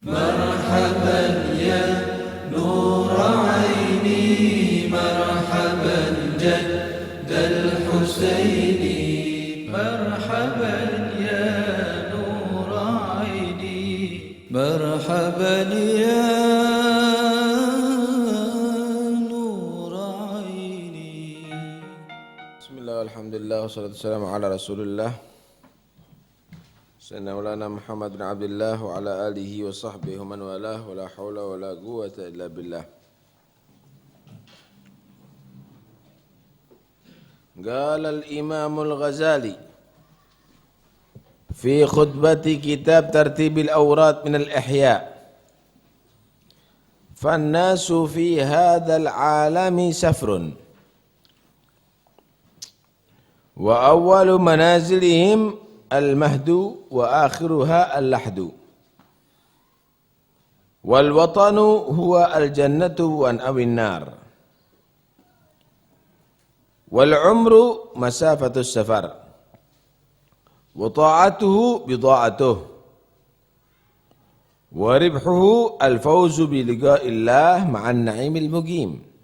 مرحبا يا نور عيني مرحبا جد الحسين مرحبا يا نور عيني مرحبا يا نور عيني. بسم الله والحمد لله والصلاة والسلام على رسول الله سيدنا مولانا محمد بن عبد الله وعلى آله وصحبه ومن والاه ولا حول ولا قوة إلا بالله. قال الإمام الغزالي في خطبة كتاب ترتيب الأوراد من الإحياء: فالناس في هذا العالم سفر وأول منازلهم المهد وآخرها اللحد والوطن هو الجنة أو النار والعمر مسافة السفر وطاعته بضاعته وربحه الفوز بلقاء الله مع النعيم المقيم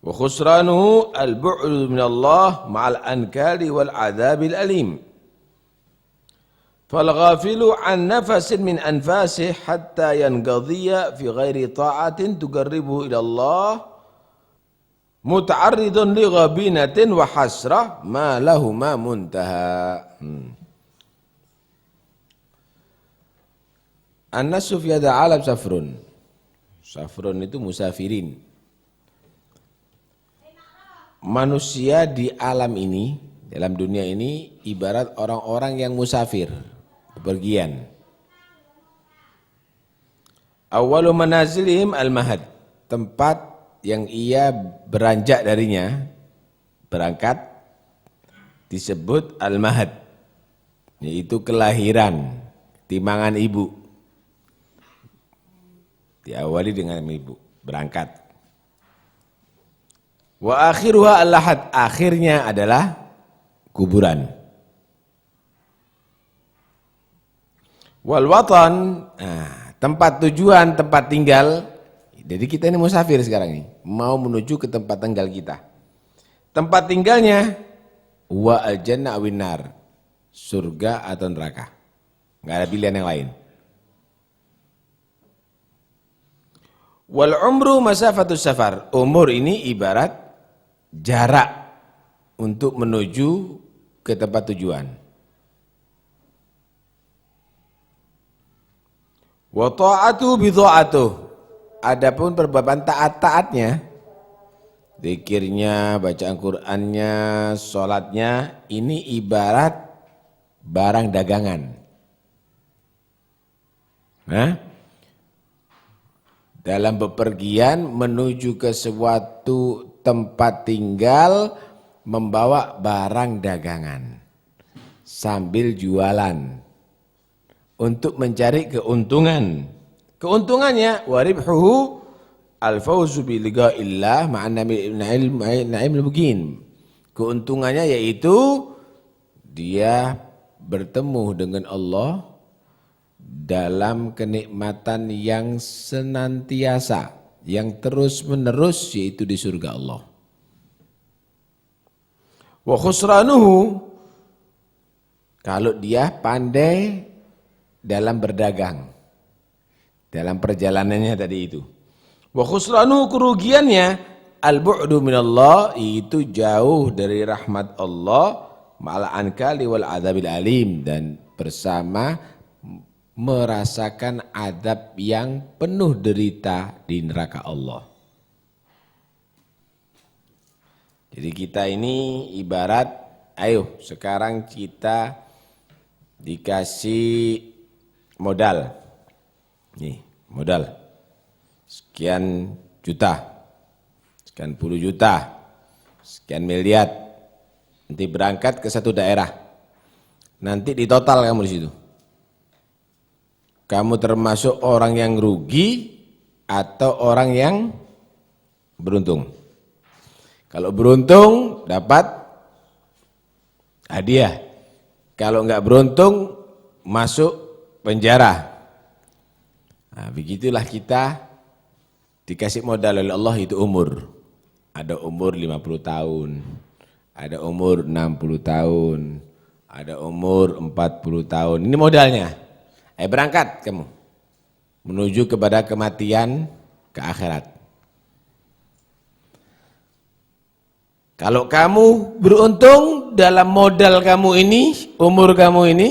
وخسرانه البعد من الله مع الأنكال والعذاب الأليم. فالغافل عن نفس من أنفاسه حتى ينقضي في غير طاعة تقربه إلى الله متعرض لغبينة وحسرة ما لهما منتهى. الناس في هذا العالم سفر. Safrun itu musafirin. Manusia di alam ini, dalam dunia ini ibarat orang-orang yang musafir, bepergian. Awwalu manazilihim al-mahad, tempat yang ia beranjak darinya, berangkat, disebut al-mahad, yaitu kelahiran, timangan ibu. Diawali dengan ibu, berangkat. Wa akhiruha al-lahad, akhirnya adalah kuburan. Wal watan, tempat tujuan, tempat tinggal. Jadi kita ini musafir sekarang ini, mau menuju ke tempat tinggal kita. Tempat tinggalnya wa al-jannah awin nar, surga atau neraka. Enggak ada pilihan yang lain. Wal umru masafatus safar, umur ini ibarat jarak untuk menuju ke tempat tujuan. Wa ta'atu bi ta'atuh, adapun perbuatan taat-taatnya, zikirnya, bacaan Qur'annya, salatnya, ini ibarat barang dagangan. Dalam bepergian menuju ke suatu tempat tinggal, membawa barang dagangan sambil jualan untuk mencari keuntungan. Keuntungannya waribhuhu al-fawzu bi liqa'illah ma'an na'imil muqim. Keuntungannya yaitu dia bertemu dengan Allah dalam kenikmatan yang senantiasa, yang terus menerus, yaitu di surga Allah. Wa khusranuhu, kalau dia pandai dalam berdagang, dalam perjalanannya tadi itu. Wa khusranuhu, kerugiannya al-bu'du minallah, itu jauh dari rahmat Allah, ma'al ankali wal adzabil alim, dan bersama merasakan adab yang penuh derita di neraka Allah. Jadi kita ini ibarat, ayo sekarang kita dikasih modal. Nih, modal. Sekian juta, sekian puluh juta, sekian miliar. Nanti berangkat ke satu daerah. Nanti ditotal kamu di situ. Kamu termasuk orang yang rugi atau orang yang beruntung? Kalau beruntung dapat hadiah. Kalau enggak beruntung masuk penjara. Nah, begitulah kita dikasih modal oleh Allah itu umur. Ada umur 50 tahun, ada umur 60 tahun, ada umur 40 tahun. Ini modalnya. Berangkat kamu menuju kepada kematian, ke akhirat. Kalau kamu beruntung dalam modal kamu ini, umur kamu ini,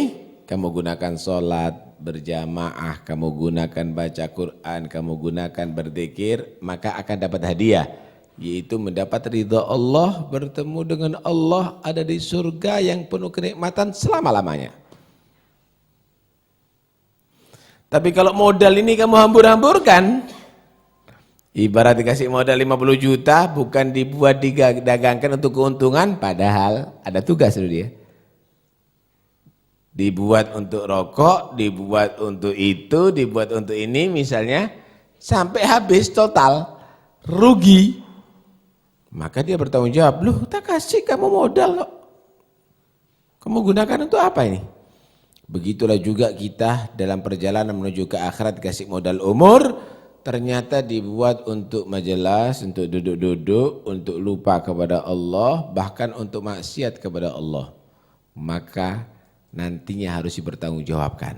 kamu gunakan sholat berjamaah, kamu gunakan baca Quran, kamu gunakan berzikir, maka akan dapat hadiah, yaitu mendapat ridha Allah, bertemu dengan Allah, ada di surga yang penuh kenikmatan selama-lamanya. Tapi kalau modal ini kamu hambur-hamburkan, ibarat dikasih modal 50 juta, bukan dibuat didagangkan untuk keuntungan, padahal ada tugas dulu dia. Dibuat untuk rokok, dibuat untuk itu, dibuat untuk ini misalnya, sampai habis total, rugi. Maka dia bertanggung jawab, loh tak kasih kamu modal kok. Kamu gunakan untuk apa ini? Begitulah juga kita dalam perjalanan menuju ke akhirat kasih modal umur, ternyata dibuat untuk majelis, untuk duduk-duduk, untuk lupa kepada Allah, bahkan untuk maksiat kepada Allah. Maka nantinya harus dipertanggungjawabkan.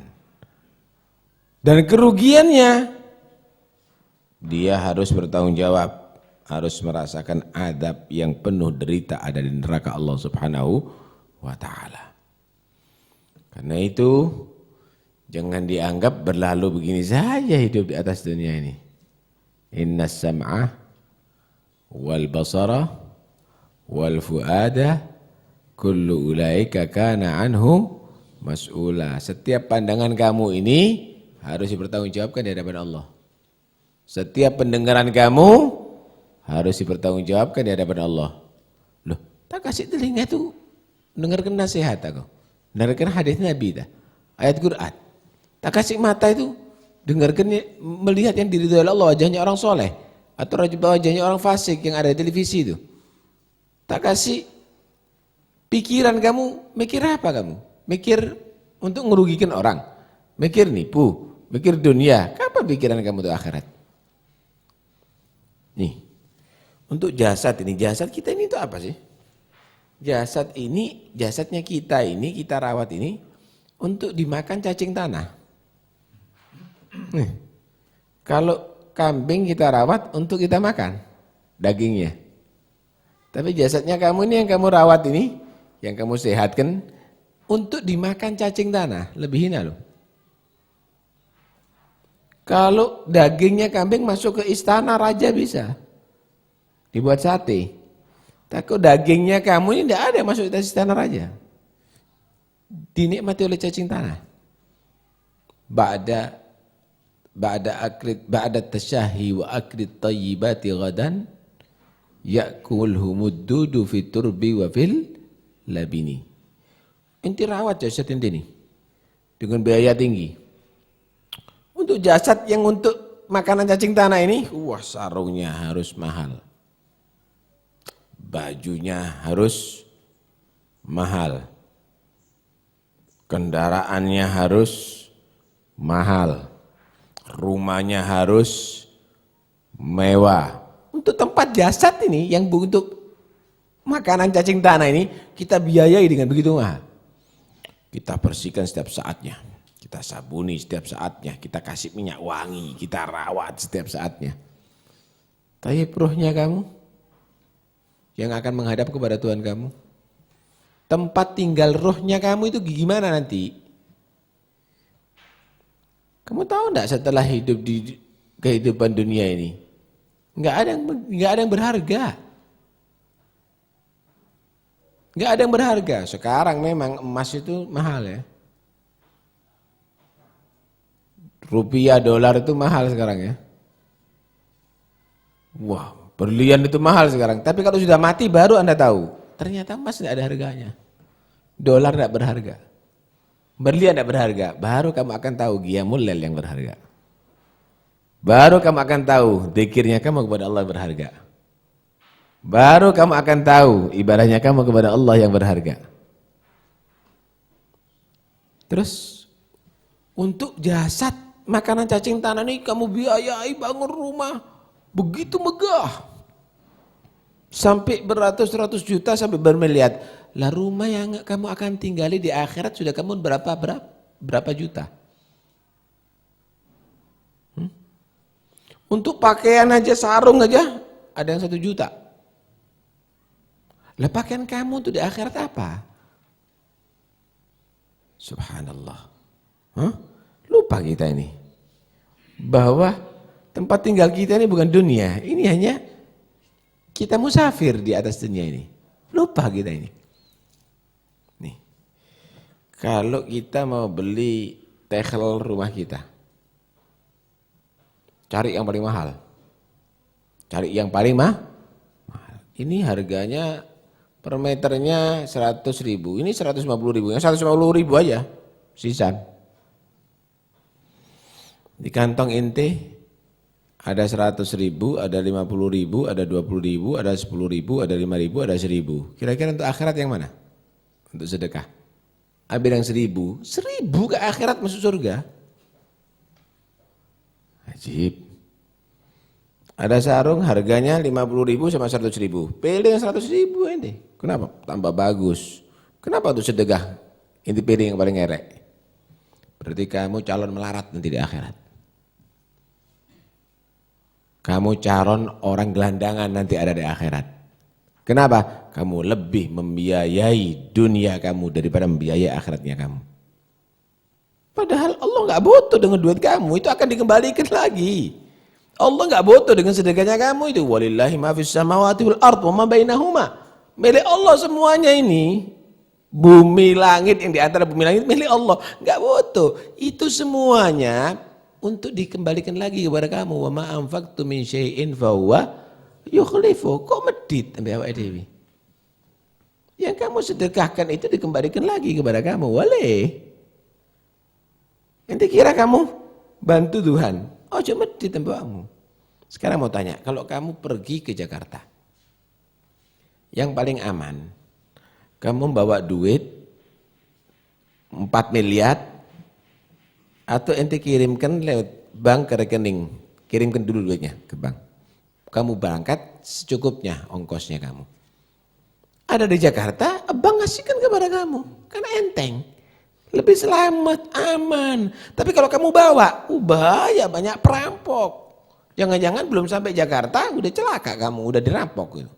Dan kerugiannya, dia harus bertanggung jawab, harus merasakan adab yang penuh derita ada di neraka Allah Subhanahu wa ta'ala. Karena itu, jangan dianggap berlalu begini saja hidup di atas dunia ini. Innas sam'a wal basara wal fuada kullu ulaika kana anhu mas'ula. Setiap pandangan kamu ini harus dipertanggungjawabkan di hadapan Allah. Setiap pendengaran kamu harus dipertanggungjawabkan di hadapan Allah. Loh, tak kasih telinga itu dengarkan nasihat aku. Dengarkan hadis Nabi dah. Ayat Quran. Tak kasih mata itu dengarkan, melihat yang diridhoi Allah, wajahnya orang soleh atau wajahnya orang fasik yang ada di televisi itu. Tak kasih pikiran kamu, mikir apa kamu? Mikir untuk merugikan orang, mikir nipu, mikir dunia. Kapan pikiran kamu untuk akhirat? Nih, untuk jasad ini, jasad kita ini itu apa sih? Jasad ini, jasadnya kita ini, kita rawat ini untuk dimakan cacing tanah. Nih, kalau kambing kita rawat untuk kita makan dagingnya. Tapi jasadnya kamu ini yang kamu rawat ini, yang kamu sehatkan untuk dimakan cacing tanah, lebih hina loh. Kalau dagingnya kambing masuk ke istana raja bisa dibuat sate. Takut dagingnya kamu ini tidak ada yang masuk ke istana raja. Dinikmati oleh cacing tanah. Ba'da tasyahi wa aklit tayyibati ghadan ya'kulhumud dudu fit turbi wa fil labini. Inti rawat jasad ini dengan biaya tinggi. Untuk jasad yang untuk makanan cacing tanah ini, wah sarungnya harus mahal. Bajunya harus mahal. Kendaraannya harus mahal. Rumahnya harus mewah. Untuk tempat jasad ini yang untuk makanan cacing tanah ini kita biayai dengan begitu mahal. Kita bersihkan setiap saatnya, kita sabuni setiap saatnya, kita kasih minyak wangi, kita rawat setiap saatnya. Tapi rohnya kamu yang akan menghadap kepada Tuhan kamu, tempat tinggal rohnya kamu itu gimana nanti? Kamu tahu enggak setelah hidup di kehidupan dunia ini, enggak ada yang berharga. Enggak ada yang berharga. Sekarang memang emas itu mahal ya. Rupiah, dolar itu mahal sekarang ya. Wah, berlian itu mahal sekarang. Tapi kalau sudah mati baru Anda tahu. Ternyata emas tidak ada harganya. Dolar tidak berharga. Berlian tidak berharga. Baru kamu akan tahu qiyamul lail yang berharga. Baru kamu akan tahu zikirnya kamu kepada Allah berharga. Baru kamu akan tahu ibadahnya kamu kepada Allah yang berharga. Terus untuk jasad makanan cacing tanah ini kamu biayai bangun rumah begitu megah. Sampai beratus-ratus juta sampai bermiliar. Lah rumah yang kamu akan tinggali di akhirat sudah kamu berapa juta? Untuk pakaian aja, sarung aja ada yang 1 juta. Lah pakaian kamu untuk di akhirat apa? Subhanallah. Lupa kita ini. Bahwa tempat tinggal kita ini bukan dunia. Ini hanya kita musafir di atas dunia ini. Lupa kita ini. Nih. Kalau kita mau beli tegel rumah kita. Cari yang paling mahal. Cari yang paling mahal. Ini harganya per meternya 100.000, ini 150.000, yang 150.000 aja, sisan. Di kantong inti ada 100.000, ada 50.000, ada 20.000, ada 10.000, ada 5.000, ada 1.000. Kira-kira untuk akhirat yang mana? Untuk sedekah. Ambil yang 1.000, 1.000 ke akhirat masuk surga. Ajib. Ada sarung harganya 50.000 sama 100.000. Pilih yang 100.000 ini. Kenapa? Tambah bagus. Kenapa untuk sedekah? Inti pilih yang paling ngerek. Berarti kamu calon melarat nanti di akhirat. Kamu calon orang gelandangan nanti ada di akhirat. Kenapa? Kamu lebih membiayai dunia kamu daripada membiayai akhiratnya kamu. Padahal Allah nggak butuh dengan duit kamu, itu akan dikembalikan lagi. Allah nggak butuh dengan sedekahnya kamu itu. Walillahi ma fis samawati wal ardh wa ma bainahuma. Milik Allah semuanya ini. Bumi langit yang di antara bumi langit milik Allah. Nggak butuh. Itu semuanya untuk dikembalikan lagi kepada kamu. Wa ma anfaqtum min syai'in fa huwa yukhlifu. Kok medit sampai awake dhewe? Yang kamu sedekahkan itu dikembalikan lagi kepada kamu. Waleh. Ente kira kamu bantu Tuhan? Oh cuma di tempatmu. Sekarang mau tanya, kalau kamu pergi ke Jakarta, yang paling aman, kamu bawa duit 4 miliar, atau ente kirimkan lewat bank ke rekening, kirimkan dulu duitnya ke bank. Kamu berangkat secukupnya ongkosnya kamu. Ada di Jakarta, bank ngasihkan kepada kamu, karena enteng. Lebih selamat, aman. Tapi kalau kamu bawa, bahaya, banyak perampok. Jangan-jangan belum sampai Jakarta, udah celaka kamu, udah dirampok. Gitu.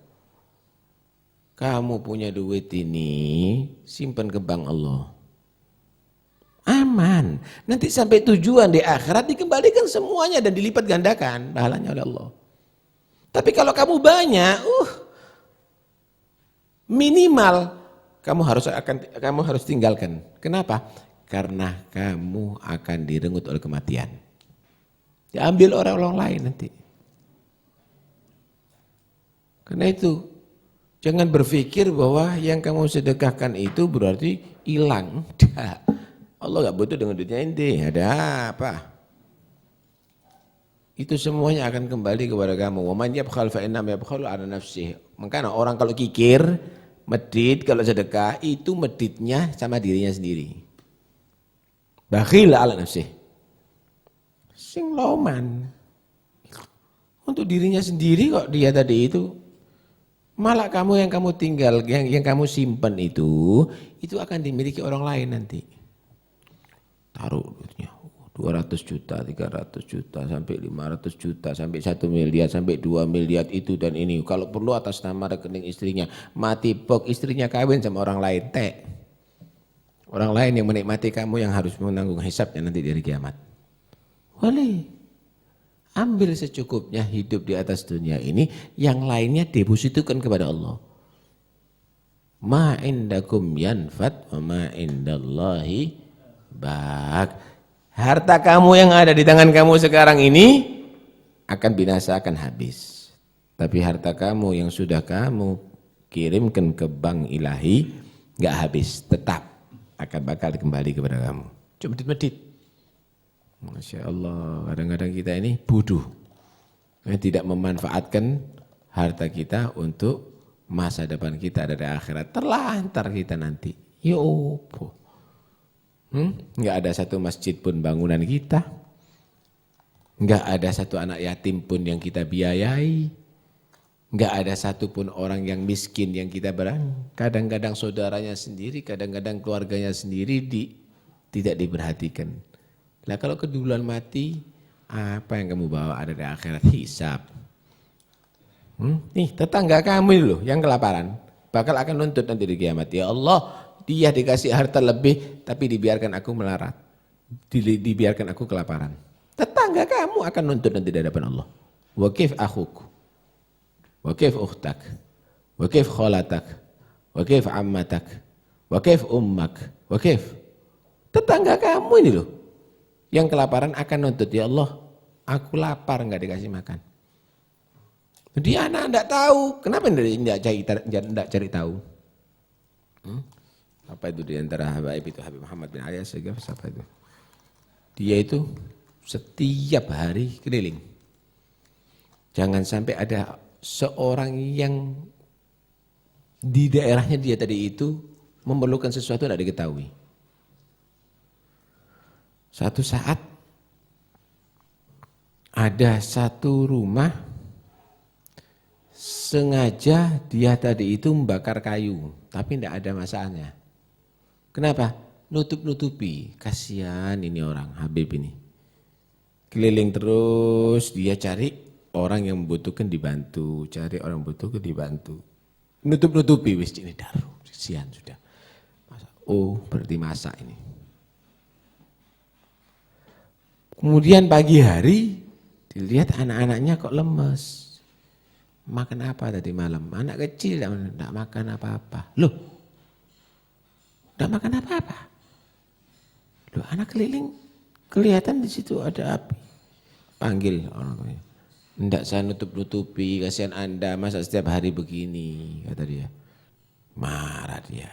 Kamu punya duit ini, simpan ke bank Allah. Aman. Nanti sampai tujuan di akhirat dikembalikan semuanya dan dilipat gandakan pahalanya oleh Allah. Tapi kalau kamu banyak, minimal kamu harus tinggalkan. Kenapa? Karena kamu akan direnggut oleh kematian. Diambil orang lain nanti. Karena itu jangan berpikir bahwa yang kamu sedekahkan itu berarti hilang. Allah gak butuh dengan duitnya ente. Ada apa? Itu semuanya akan kembali kepada kamu. Wa man yabkhal fa innama yabkhalu 'ala nafsihi. Makanya orang kalau kikir, medit kalau sedekah itu meditnya sama dirinya sendiri. Bakhil ala nafsih. Sing loman. Untuk dirinya sendiri kok dia tadi itu. Malah kamu yang kamu tinggal, yang kamu simpan itu akan dimiliki orang lain nanti. Taruh duitnya 200 juta, 300 juta, sampai 500 juta, sampai 1 miliar, sampai 2 miliar itu dan ini. Kalau perlu atas nama rekening istrinya. Mati pok istrinya kawin sama orang lain. Orang lain yang menikmati kamu yang harus menanggung hisabnya nanti di hari kiamat. Boleh. Ambil secukupnya hidup di atas dunia ini. Yang lainnya depositukan kepada Allah. Ma indakum yanfad wa ma indallahi baq. Harta kamu yang ada di tangan kamu sekarang ini akan binasa, akan habis. Tapi harta kamu yang sudah kamu kirimkan ke bank ilahi gak habis, tetap akan bakal kembali kepada kamu. Cuma medit. Masya Allah, kadang-kadang kita ini bodoh. Tidak memanfaatkan harta kita untuk masa depan kita dari akhirat. Terlantar kita nanti. Ya opo. Enggak ada satu masjid pun bangunan kita. Enggak ada satu anak yatim pun yang kita biayai. Enggak ada satupun orang yang miskin yang kita berang. Kadang-kadang saudaranya sendiri, kadang-kadang keluarganya sendiri tidak diperhatikan. Lah kalau keduluan mati, apa yang kamu bawa ada di akhirat? Hisab. Nih tetangga kamu ini loh yang kelaparan. Bakal akan nuntut nanti di kiamat. Ya Allah, dia dikasih harta lebih tapi dibiarkan aku melarat. Dibiarkan aku kelaparan. Tetangga kamu akan nuntut nanti di hadapan Allah. Wa kif akhuk, wa kif ukhtak, wa kif khalatak, wa kif ammatak, wa kif ummak, wa kif. Tetangga kamu ini loh yang kelaparan akan nuntut, ya Allah, aku lapar enggak dikasih makan. Dia anak enggak tahu, kenapa enggak cari tahu? Apa itu di antara Habib itu Habib Muhammad bin Ali As-Sagaf, siapa itu? Dia itu setiap hari keliling. Jangan sampai ada seorang yang di daerahnya dia tadi itu memerlukan sesuatu tidak diketahui. Satu saat ada satu rumah sengaja dia tadi itu membakar kayu, tapi tidak ada masanya. Kenapa? Nutup-nutupi, kasihan ini orang Habib ini. Keliling terus dia cari orang yang membutuhkan dibantu, cari orang yang membutuhkan dibantu. Nutup-nutupi wis ini daru, kasihan sudah. Oh, berarti masak ini. Kemudian pagi hari dilihat anak-anaknya kok lemes. Makan apa tadi malam? Anak kecil tidak makan apa-apa. Loh, tidak makan apa-apa. Loh, anak keliling kelihatan di situ ada api. Panggil orang tuanya. Tidak saya nutup-nutupi, kasihan Anda masa setiap hari begini, kata dia. Marah dia.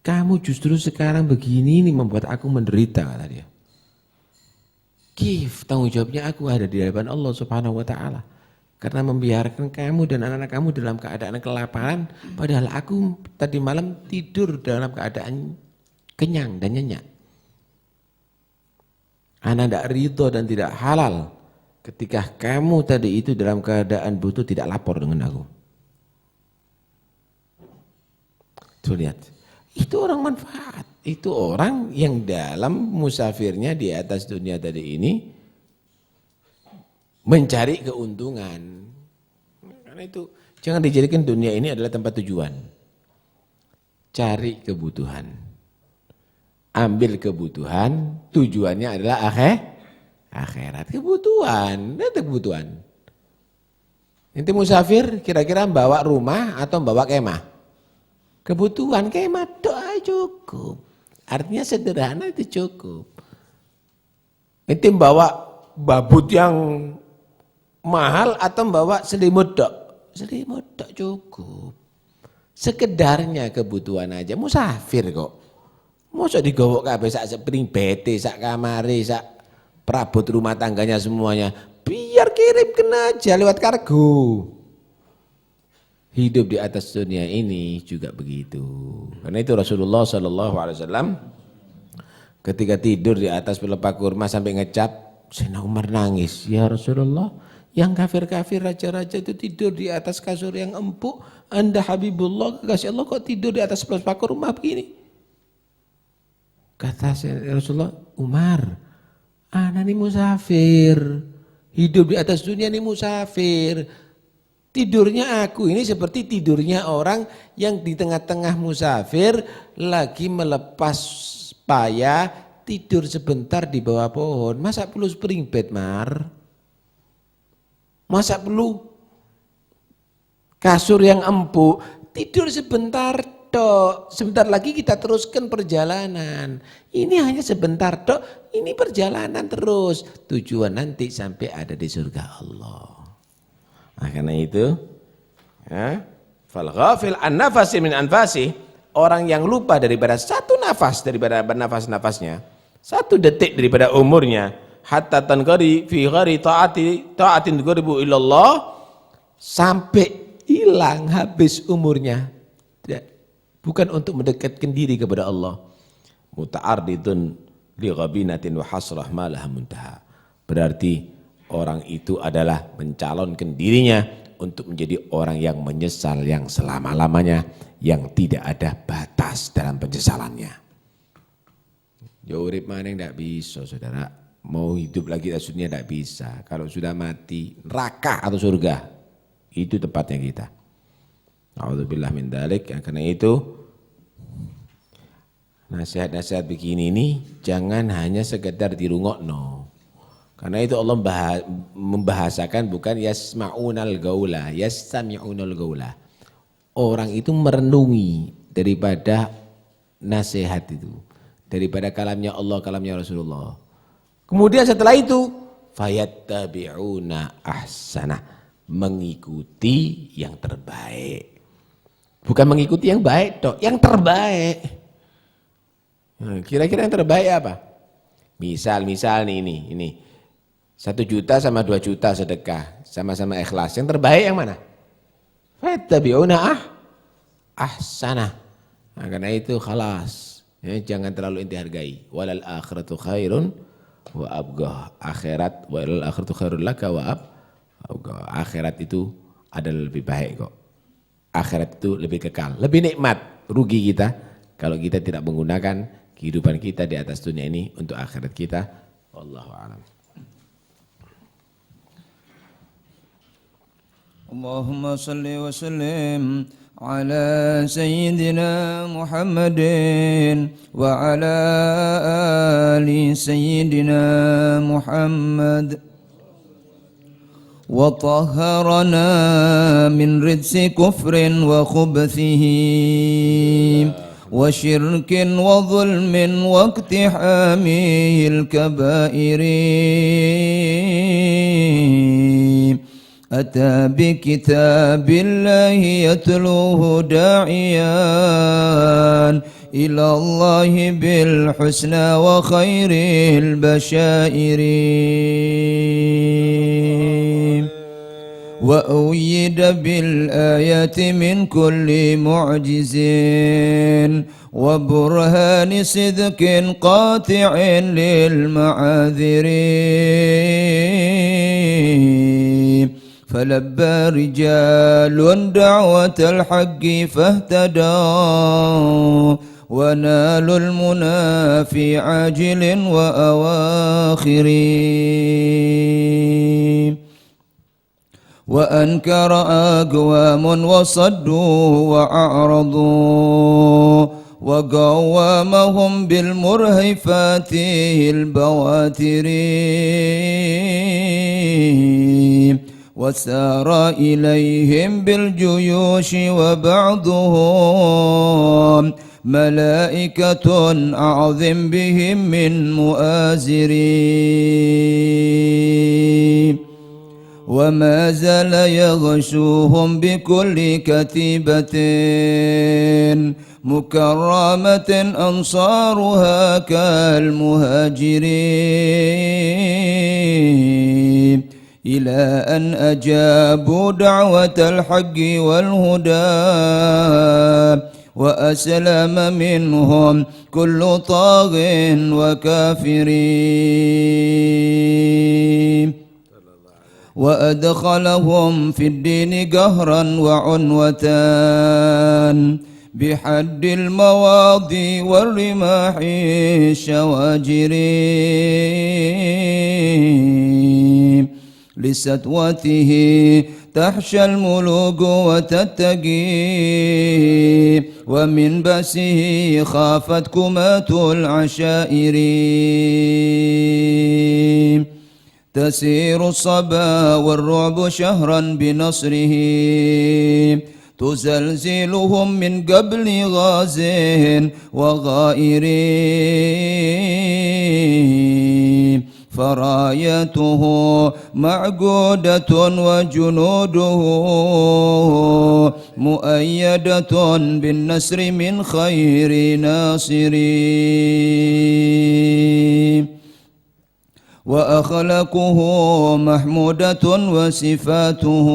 Kamu justru sekarang begini ini membuat aku menderita, kata dia. Kif, tanggung jawabnya aku ada di hadapan Allah Subhanahu wa taala. Karena membiarkan kamu dan anak-anak kamu dalam keadaan kelaparan, padahal aku tadi malam tidur dalam keadaan kenyang dan nyenyak. Ana tidak ridho dan tidak halal ketika kamu tadi itu dalam keadaan butuh tidak lapor dengan aku. Tuh lihat, itu orang manfaat. Itu orang yang dalam musafirnya di atas dunia tadi ini mencari keuntungan. Karena itu jangan dijadikan dunia ini adalah tempat tujuan. Cari kebutuhan. Ambil kebutuhan, tujuannya adalah akhirat. Kebutuhan, itu kebutuhan. Inti musafir kira-kira bawa rumah atau bawa kemah? Kebutuhan kemah doa cukup. Artinya sederhana itu cukup. Inti bawa babut yang mahal atau bawa selimut dok? Selimut dok cukup. Sekedarnya kebutuhan aja, musafir kok. Masa digowok kabeh sak sepring bete, sak kamare, sak perabot rumah tangganya semuanya. Biar kirimkan aja lewat kargo. Hidup di atas dunia ini juga begitu. Karena itu Rasulullah SAW ketika tidur di atas pelepah kurma sampai ngecap, Sayyidina Umar nangis. Ya Rasulullah, yang kafir-kafir raja-raja itu tidur di atas kasur yang empuk. Anda Habibullah, kekasih Allah kok tidur di atas pelepah kurma begini? Kata Rasulullah, Umar, ana ini musafir. Hidup di atas dunia ini musafir. Tidurnya aku ini seperti tidurnya orang yang di tengah-tengah musafir lagi melepas payah tidur sebentar di bawah pohon. Masa perlu spring bed, Mar? Masa perlu kasur yang empuk? Tidur sebentar tok. Sebentar lagi kita teruskan perjalanan. Ini hanya sebentar tok, ini perjalanan terus. Tujuan nanti sampai ada di surga Allah. Nah, karena itu, fal ghafil an nafasi min anfasi, orang yang lupa daripada satu nafas daripada nafas-nafasnya, satu detik daripada umurnya, hatta tanqadi fi ghari taatin gharibu illallah, sampai hilang habis umurnya. Bukan untuk mendekatkan diri kepada Allah. Muta'ardidun li ghabinatin wa hasrah ma laha muntaha. Berarti orang itu adalah mencalonkan dirinya untuk menjadi orang yang menyesal yang selama-lamanya, yang tidak ada batas dalam penyesalannya. Ya urip maneh ndak bisa, saudara. Mau hidup lagi maksudnya ndak bisa. Kalau sudah mati, neraka atau surga, itu tempatnya kita. A'udzubillah min dzalik. Karena itu nasihat-nasihat begini ini jangan hanya sekedar dirungokno. Karena itu Allah membahasakan bukan yasma'unal gaula, yastami'unal gaula. Orang itu merenungi daripada nasihat itu, daripada kalamnya Allah, kalamnya Rasulullah. Kemudian setelah itu fayattabi'una ahsana, mengikuti yang terbaik. Bukan mengikuti yang baik toh, yang terbaik. Kira-kira yang terbaik apa? Misal nih ini 1 juta sama 2 juta sedekah, sama-sama ikhlas. Yang terbaik yang mana? Fattabi'una ahsana. Nah, karena itu khalas. Ya, jangan terlalu inti hargai. Walal akhiratu khairun wa abghah. Akhirat walal akhiratu khairul laka wa abghah. Akhirat itu adalah lebih baik kok. Akhirat itu lebih kekal, lebih nikmat. Rugi kita kalau kita tidak menggunakan kehidupan kita di atas dunia ini untuk akhirat kita. Wallahu a'lam. Allahumma salli wa sallim ala sayyidina Muhammadin wa ala ali sayyidina Muhammad wa tahharana min ridsi kufrin wa khubthihi wa syirkin wa zulmin wa iqtihamil kabairi. أتى بكتاب الله يتلوه داعيا إلى الله بالحسنى وخير البشائر وأيد بالآيات من كل معجز وبرهان صدق قاطع للمعاذر فلبى رجال دعوة الحق فاهتدوا ونالوا المنى في عاجل وأواخر وأنكر أقوام وصدوا وأعرضوا وقوامهم بالمرهفات البواتر وسار إليهم بالجيوش وبعضهم ملائكة أعظم بهم من مؤازرين وما زال يغشوهم بكل كتيبة مكرمة أنصارها كالمهاجرين إلى أن أجابوا دعوة الحق والهدى وأسلم منهم كل طاغ وكافر وأدخلهم في الدين قهرا وعنوة بحد المواضي والرماح الشواجر لسطوته تحشى الملوك وتتقي ومن بأسه خافت كمات العشائر تسير الصبا والرعب شهرا بنصره تزلزلهم من قبل غاز وغائر فرايته معقودة وجنوده مؤيدة بالنصر من خير ناصر وأخلاقه محمودة وصفاته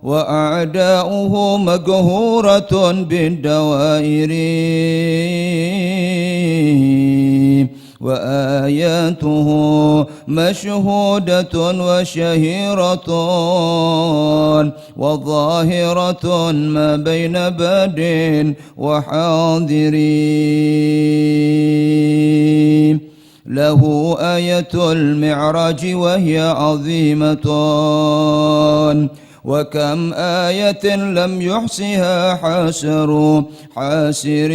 وأعداؤه مقهورة بالدوائر وآياته مشهودة وشهيرة وظاهرة ما بين باد وحاضر. له آية المعراج وهي عظيمة، وكم آية لم يحصها حاسرين.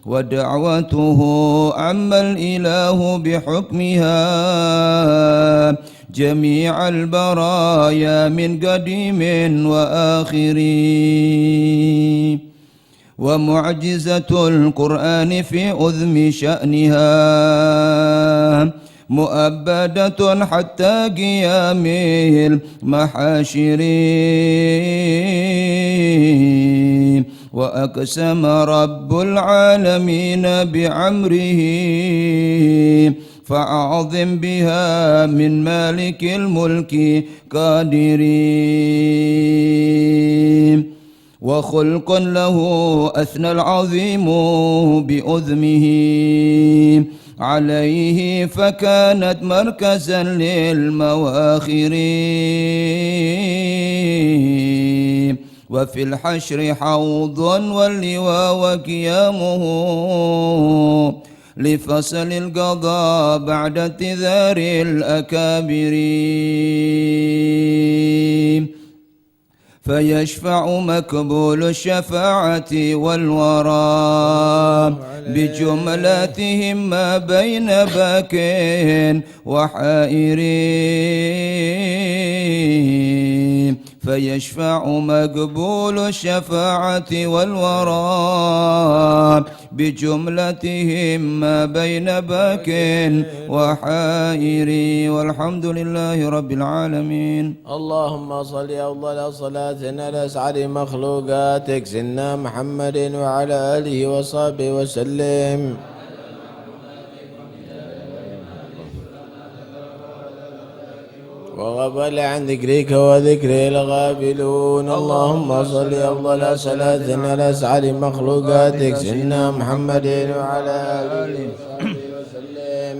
ودعوته عم الإله بحكمها جميع البرايا من قديم وآخر. ومعجزة القرآن في أذم شأنها مؤبدة حتى قيام المحاشر. وأقسم رب العالمين بعمره فأعظم بها من مالك الملك قادرين. وخلق له أثنى العظيم بأذمه عليه فكانت مركزا للمواخر. وفي الحشر حوض واللواء وقيامه لفصل القضاء بعد اعتذار الأكابر. فيشفع مقبول الشفاعة والورى بجملاتهم ما بين باك وحائر. فيشفع مقبول الشفاعة والورى بجملتهم ما بين باك وحائر. والحمد لله رب العالمين. اللهم صل أفضل صلاة على أسعد مخلوقاتك سيدنا محمد وعلى آله وصحبه وسلم. وغفل عن ذكرك وذكر الغافلون. اللهم صل أفضل صلاة على أسعد مخلوقاتك سيدنا محمد وعلى آله وصحبه وسلم.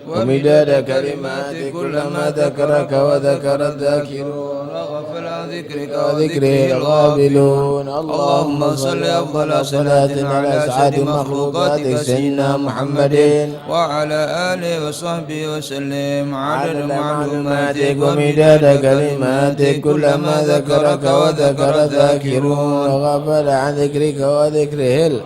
ومداد كلماتك كلما ذكرك وذكر الذاكرون وغفل عن ذكرك وذكره الغافلون. اللهم صل أفضل صلاة على أسعد مخلوقاتك سيدنا محمد وعلى آله وصحبه وسلم عدد معلوماتك ومداد كلماتك كلما ذكرك وذكر الذاكرون وغفل عن ذكرك وذكره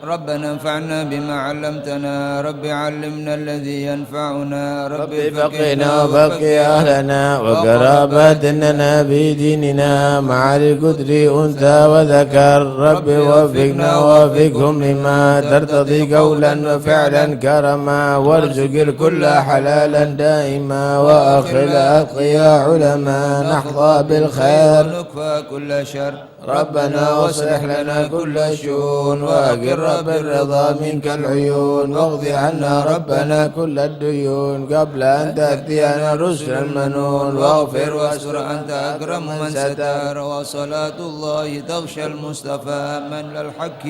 ربنا انفعنا بما علمتنا. رب علمنا الذي ينفعنا. رب فقنا وفقه أهلنا وقراباتنا في ديننا مع القدر أنثى وذكر. رب وفقنا ووفقهم لما ترتضي قولا وفعلا كرما. وارزق الكل حلالا دائما وأخر الأتقياء علما نحظى بالخير ونكفى كل شر. ربنا واصلح لنا كل الشؤون وأقر بالرضا منك العيون. واقض عنا ربنا كل الديون قبل أن تأتينا رسل المنون. واغفر واستر أنت أكرم من ستر. وصلاة الله تغشى المصطفى من للحق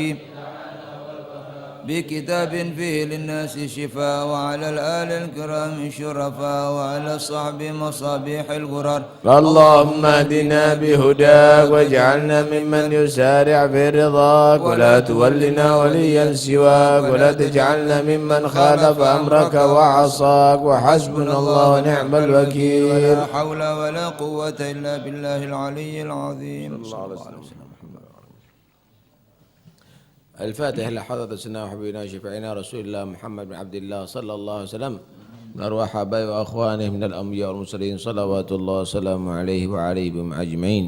بكتاب فيه للناس شفاء. وعلى الآل الكرام شرفاء وعلى الصحب مصابيح الغرر. اللهم اهدنا بهداك واجعلنا ممن يسارع في رضاك ولا تولنا وليا سواك ولا تجعلنا ممن خالف أمرك وعصاك. وحسبنا الله ونعم الوكيل. ولا حول ولا قوة إلا بالله العلي العظيم. صلى الله عليه وسلم. الفاتحة لحضرة سيدنا وحبيبنا شفيعنا رسول الله محمد بن عبد الله صلى الله عليه وسلم. أرواح آبائه وأخوانه من الأنبياء والمرسلين صلوات الله وسلامه عليه وعليهم أجمعين.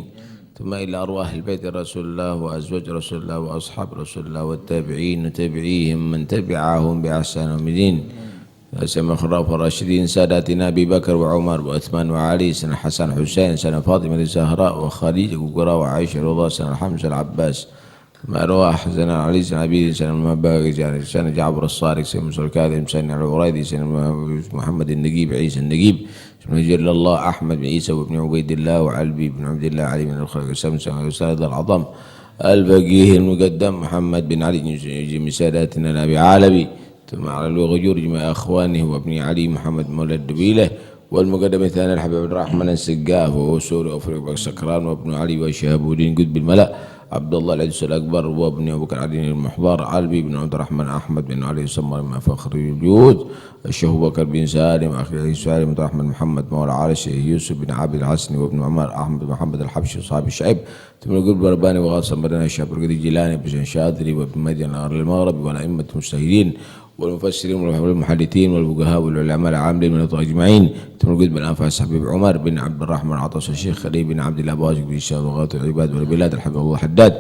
ثم إلى أرواح البيت رسول الله وأزواج رسول الله وأصحاب رسول الله والتابعين وتابعيهم من تبعهم بإحسان يوم الدين. سيما الخلفاء الراشدين ساداتنا أبي بكر وعمر وعثمان وعلي سنة حسن حسين سنة فاطمة الزهراء وخديجة وقراء وعائشة رضا سنة حمزة العباس. ما أرواح سنة علي سنة عبيد سنة المباغي سنة جعبر الصارق سنة مسر الكاذب سنة العريدي سنة محمد النقيب عيسى النقيب سنة جل الله أحمد بن عيسى وابن عبيد الله وعلبي بن عبد الله علي من الخلق سنة الأستاذ العظم الفقيه المقدم محمد بن علي جميع ساداتنا الأبي علبي، ثم على الغيور جميع أخوانه وابن علي محمد مولى الدبيلة، والمقدم الثاني الحبيب عبد الرحمن السقاف وهو سوري وأفريقيا سكران، وابن علي وشهاب الدين قطب الملأ عبد الله العدس الأكبر، وابن أبو بكر علي المحضار علبي بن عبد الرحمن أحمد بن علي سمر من فخر الوجود، الشيخ أبو بكر بن سالم أخي سالم بن الرحمن محمد مولى عارش يوسف بن عابد الحسني، وابن عمر أحمد بن محمد الحبشي صاحب الشعيب، ثم القلب برباني وغاصة مدنا الشاب القدي الجيلاني بن شاذلي، وابن مدينة المغرب، والأئمة المجتهدين والمفسرين والمحدثين والفقهاء والعلماء العاملين من الطائف أجمعين، ثم القدس بن أنفاس حبيب عمر بن عبد الرحمن عطاس الشيخ خليل بن عبد الله بازق بن الشيخ وغاث العباد والبلاد الحبيب الله حداد،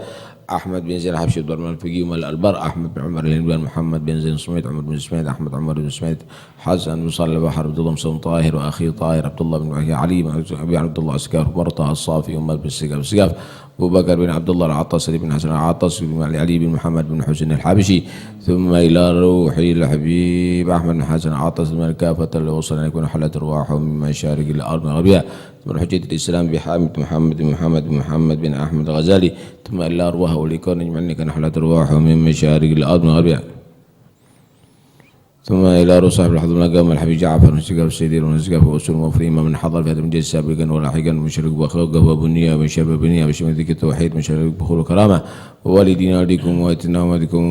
أحمد بن زين الحبشي بن درمان الفقيه ومال البر، أحمد بن عمر الهندوان، محمد بن زين سميت، عمر بن سميت، أحمد عمر بن سميت، حسن بن صالح بحر، عبد الله بن طاهر وأخي طاهر، عبد الله بن علي بن عبد الله عسكاف، ورطة الصافي ومال بن السقاف، أبو بكر بن عبد الله العطاس بن حسن العطاس بن علي بن محمد بن حسين الحبشي، ثم إلى روحي الحبيب أحمد بن حسن العطاس من كافة اللي وصل أن يكون حلت أرواحهم من مشارق الأرض مغربها، ثم حجة الإسلام بحامد محمد بن أحمد الغزالي، ثم إلى أرواح ولكون يجمعني كان حلت أرواحهم من مشارق الأرض مغربها، ثم إلى روح صاحب الحضر مقام الحبيب جعفر ونسقاف السيدي ونسقاف وأسر وفريم من حضر في هذا المجلس سابقا ولاحقا مشرق وأخلاقه وبنية وشباب بنية وشمل ذكر التوحيد مشرق بخور وكرامة، ووالدينا وليكم ووالدنا ووالدكم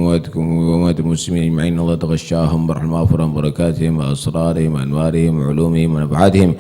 ووالد المسلمين أجمعين، الله تغشاهم برحمة ومغفرة وبركاتهم وأسرارهم وأنوارهم وعلومهم ونفعاتهم،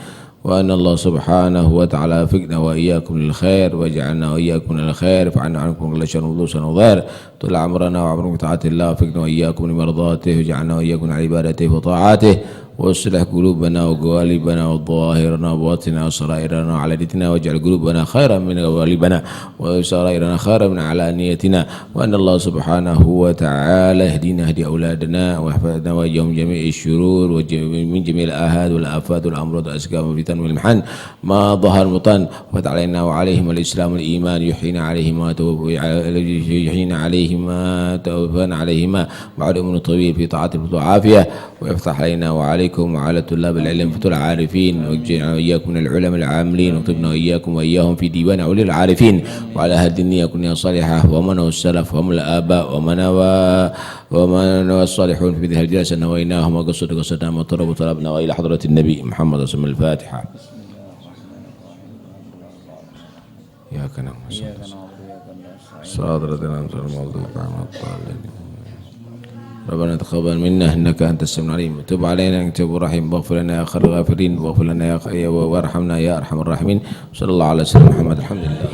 وأن الله سبحانه وتعالى وفقنا وإياكم للخير وجعلنا وإياكم للخير، فعنا عنكم كل شر وضوسا وضير، طول عمرنا وعمركم طاعة الله، وفقنا وإياكم لمرضاته وجعلنا وإياكم على عبادته وطاعاته، واصلح قلوبنا وقوالبنا وظواهرنا وباطننا وسرائرنا وعلانيتنا، واجعل قلوبنا خيرا من قوالبنا وسرائرنا خيرا من علانيتنا، وأن الله سبحانه وتعالى يهدينا هدي أولادنا واحفظنا وإياهم جميع الشرور ومن جميع الآهات والآفات والأمراض والأسقام والفتن والمحن ما ظهر مطن، وفتح علينا وعليهم الإسلام والإيمان، يحيينا عليهما توفانا عليهما بعد أمر طويل في طاعته وعافية، ويفتح علينا وعليكم وعلى طلاب العلم فتوى العارفين، واجعلنا وإياكم من العلماء العاملين، وطبنا وإياكم وإياهم في ديوان أولي العارفين، وعلى هذه النية كنا صالحة، ومن هو السلف وهم الآباء ومن هو الصالحون في ذي الجلسة نويناهم وقصدنا وطلب طلبنا وإلى حضرة النبي محمد صلى الله عليه وسلم. الفاتحة. إياك نعبد صادرة الأمثال الموضوع عن الضالين، ربنا تقبل منا إنك أنت السميع العليم، تب علينا إنك تواب رحيم، واغفر لنا يا خير الغافرين، واغفر لنا يا وارحمنا يا أرحم الراحمين، صلى الله على سيدنا محمد. الحمد لله.